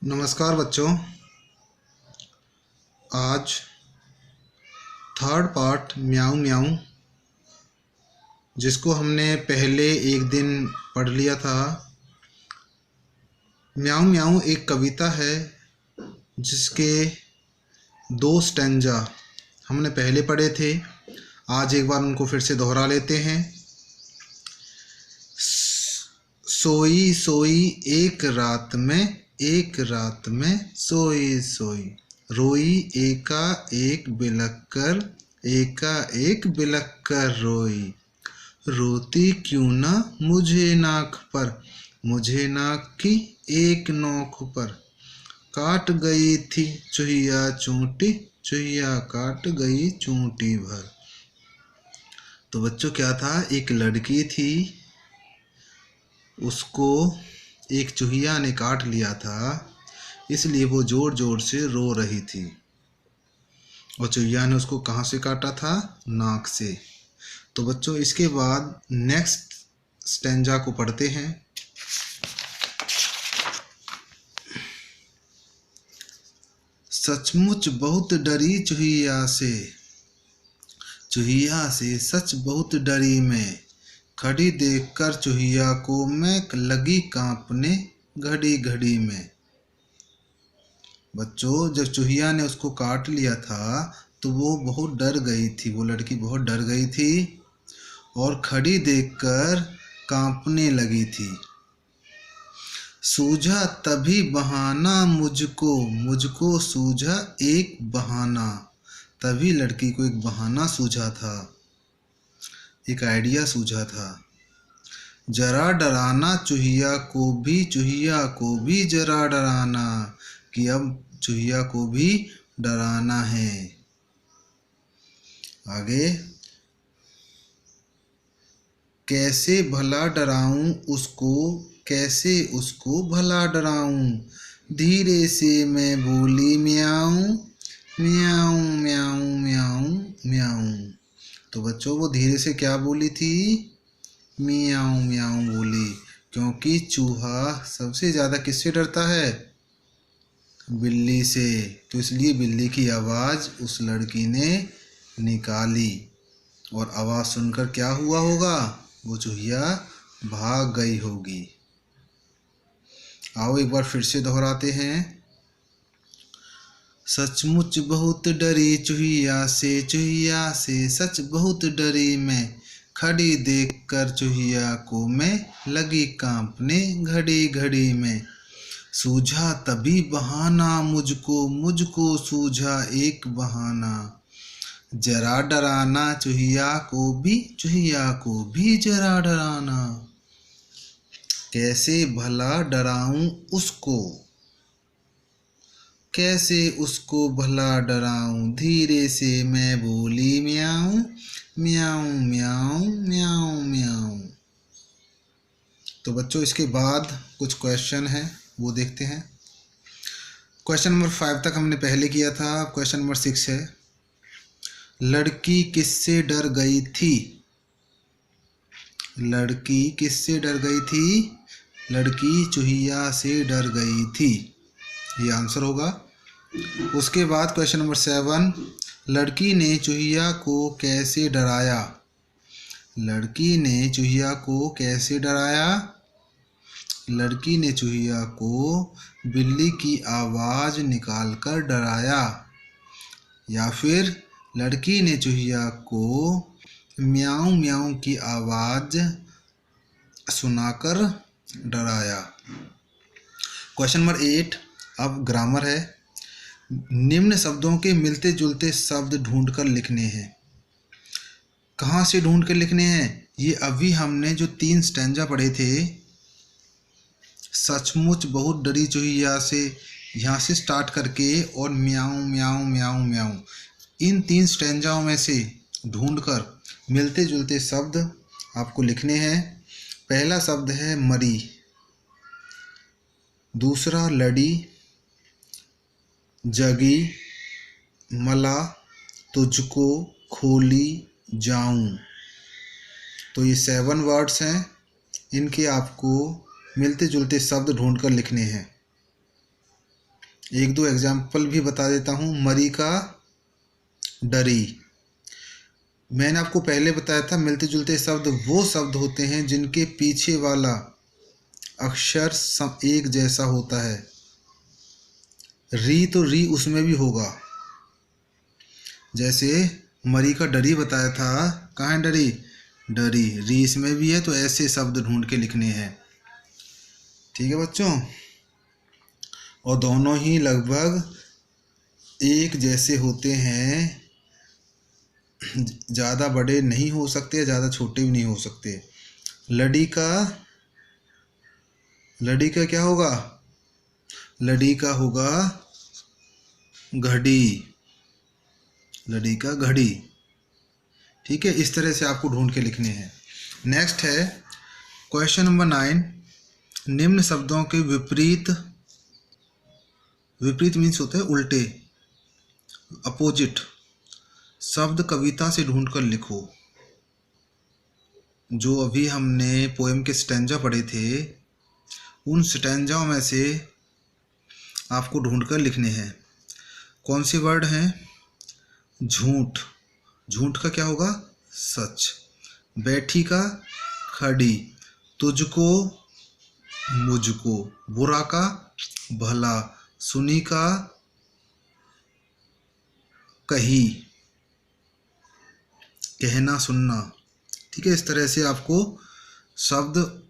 नमस्कार बच्चों। आज थर्ड पार्ट म्याऊं म्याऊं, जिसको हमने पहले एक दिन पढ़ लिया था। म्याऊं म्याऊं एक कविता है जिसके 2 स्टैंजा हमने पहले पढ़े थे। आज एक बार उनको फिर से दोहरा लेते हैं। सोई सोई एक रात में सोई सोई, रोई एका एक बिलख कर रोई। रोती क्यों न मुझे नाक की एक नोक पर। काट गई थी चुहिया काट गई चूंटी भर। तो बच्चों क्या था, एक लड़की थी, उसको एक चूहिया ने काट लिया था, इसलिए वो ज़ोर ज़ोर से रो रही थी। और चूहिया ने उसको कहाँ से काटा था? नाक से। तो बच्चों इसके बाद नेक्स्ट स्टैंजा को पढ़ते हैं। सचमुच बहुत डरी चूहिया से सच बहुत डरी मैं। खड़ी देखकर चूहिया को मैं लगी कांपने घड़ी घड़ी में। बच्चों जब चूहिया ने उसको काट लिया था तो वो बहुत डर गई थी, वो लड़की बहुत डर गई थी और खड़ी देखकर कांपने लगी थी। सूझा तभी बहाना मुझको सूझा एक बहाना। तभी लड़की को एक बहाना सूझा था, एक आइडिया सूझा था। जरा डराना चूहिया को भी जरा डराना, कि अब चूहिया को भी डराना है। आगे, कैसे उसको भला डराऊं। धीरे से मैं बोली म्याऊं म्याऊं म्याऊं म्याऊं म्याऊं। तो बच्चों वो धीरे से क्या बोली थी? म्याऊं म्याऊं बोली, क्योंकि चूहा सबसे ज़्यादा किससे डरता है? बिल्ली से। तो इसलिए बिल्ली की आवाज़ उस लड़की ने निकाली और आवाज़ सुनकर क्या हुआ होगा? वो चूहिया भाग गई होगी। आओ एक बार फिर से दोहराते हैं। सचमुच बहुत डरी चूहिया से सच बहुत डरी मैं। खड़ी देखकर चूहिया को मैं लगी कांपने घड़ी घड़ी में। सूझा तभी बहाना मुझको सूझा एक बहाना। जरा डराना चूहिया को भी जरा डराना। कैसे भला डराऊं उसको भला डराऊं। धीरे से मैं बोली म्याऊं म्याऊं म्याऊं म्याऊं म्याऊं। तो बच्चों इसके बाद कुछ क्वेश्चन है, वो देखते हैं। क्वेश्चन नंबर 5 तक हमने पहले किया था। क्वेश्चन नंबर 6 है, लड़की किससे डर गई थी? लड़की किससे डर गई थी? लड़की चूहिया से डर गई थी, ये आंसर होगा। उसके बाद क्वेश्चन नंबर 7, लड़की ने चूहिया को कैसे डराया? लड़की ने चूहिया को कैसे डराया? लड़की ने चूहिया को बिल्ली की आवाज़ निकालकर डराया, या फिर लड़की ने चूहिया को म्याऊं म्याऊं की आवाज़ सुनाकर डराया। क्वेश्चन नंबर 8 अब ग्रामर है। निम्न शब्दों के मिलते जुलते शब्द ढूंढकर लिखने हैं। कहाँ से ढूंढ कर लिखने हैं? ये अभी हमने जो 3 स्टैंजा पढ़े थे, सचमुच बहुत डरी चूहिया से, यहाँ से स्टार्ट करके और म्याऊं म्याऊं म्याऊं म्याऊं, इन 3 स्टैंजाओं में से ढूंढकर मिलते जुलते शब्द आपको लिखने हैं। पहला शब्द है मरी, दूसरा लड़ी, जगी, मला, तुझको, खोली, जाऊं। तो ये 7 वर्ड्स हैं, इनके आपको मिलते जुलते शब्द ढूंढकर लिखने हैं। एक दो एग्जाम्पल भी बता देता हूँ। मरीका डरी। मैंने आपको पहले बताया था मिलते जुलते शब्द वो शब्द होते हैं जिनके पीछे वाला अक्षर एक जैसा होता है। री तो री उसमें भी होगा। जैसे मरी का डरी बताया था, कहाँ है डरी? डरी री इसमें भी है, तो ऐसे शब्द ढूंढ के लिखने हैं। ठीक है बच्चों, और दोनों ही लगभग एक जैसे होते हैं, ज़्यादा बड़े नहीं हो सकते, ज़्यादा छोटे भी नहीं हो सकते। लड़ी का क्या होगा? लड़ी का होगा घड़ी। लड़ी का घड़ी। ठीक है, इस तरह से आपको ढूंढ के लिखने हैं। नेक्स्ट है क्वेश्चन नंबर 9। निम्न शब्दों के विपरीत, विपरीत मीन्स होते हैं उल्टे, अपोजिट शब्द कविता से ढूंढकर लिखो। जो अभी हमने पोएम के स्टैंजा पढ़े थे, उन स्टैंजाओं में से आपको ढूंढकर लिखने हैं। कौन से वर्ड हैं? झूठ, झूठ का क्या होगा? सच। बैठी का खड़ी, तुझको मुझको, बुरा का भला, सुनी का कही, कहना सुनना। ठीक है, इस तरह से आपको शब्द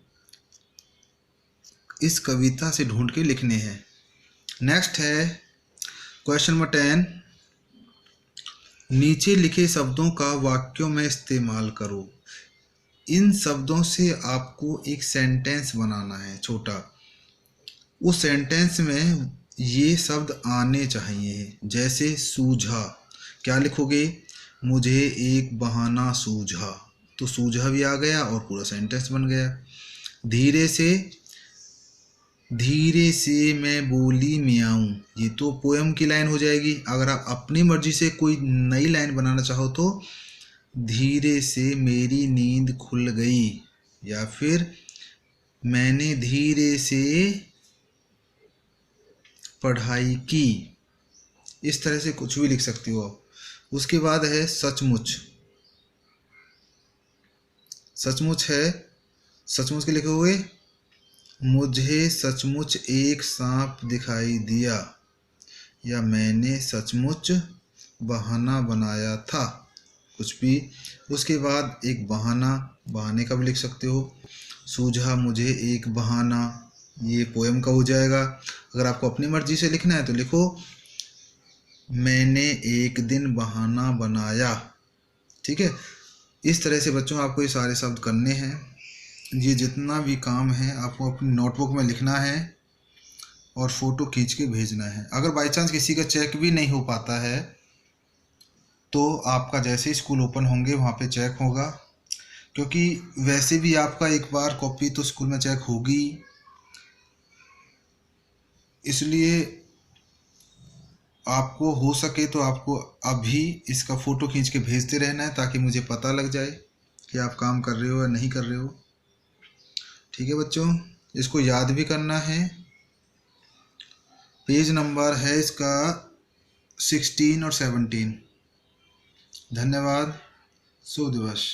इस कविता से ढूंढ के लिखने हैं। नेक्स्ट है क्वेश्चन नंबर 10। नीचे लिखे शब्दों का वाक्यों में इस्तेमाल करो। इन शब्दों से आपको एक सेंटेंस बनाना है छोटा। उस सेंटेंस में ये शब्द आने चाहिए। जैसे सूझा, क्या लिखोगे? मुझे एक बहाना सूझा, तो सूझा भी आ गया और पूरा सेंटेंस बन गया। धीरे से, धीरे से मैं बोली मियाऊं, ये तो पोएम की लाइन हो जाएगी। अगर आप अपनी मर्जी से कोई नई लाइन बनाना चाहो तो धीरे से मेरी नींद खुल गई, या फिर मैंने धीरे से पढ़ाई की। इस तरह से कुछ भी लिख सकती हो आप। उसके बाद है सचमुच। सचमुच है, सचमुच के लिखोगे मुझे सचमुच एक सांप दिखाई दिया, या मैंने सचमुच बहाना बनाया था, कुछ भी। उसके बाद एक बहाना, बहाने का भी लिख सकते हो। सूझा मुझे एक बहाना, ये पोएम का हो जाएगा। अगर आपको अपनी मर्जी से लिखना है तो लिखो मैंने एक दिन बहाना बनाया। ठीक है, इस तरह से बच्चों आपको ये सारे शब्द करने हैं। ये जितना भी काम है आपको अपनी नोटबुक में लिखना है और फ़ोटो खींच के भेजना है। अगर बाई चांस किसी का चेक भी नहीं हो पाता है तो आपका जैसे ही स्कूल ओपन होंगे वहाँ पे चेक होगा, क्योंकि वैसे भी आपका एक बार कॉपी तो स्कूल में चेक होगी। इसलिए आपको हो सके तो आपको अभी इसका फ़ोटो खींच के भेजते रहना है, ताकि मुझे पता लग जाए कि आप काम कर रहे हो या नहीं कर रहे हो। ठीक है बच्चों, इसको याद भी करना है। पेज नंबर है इसका 16 और 17। धन्यवाद। शुभ दिवस।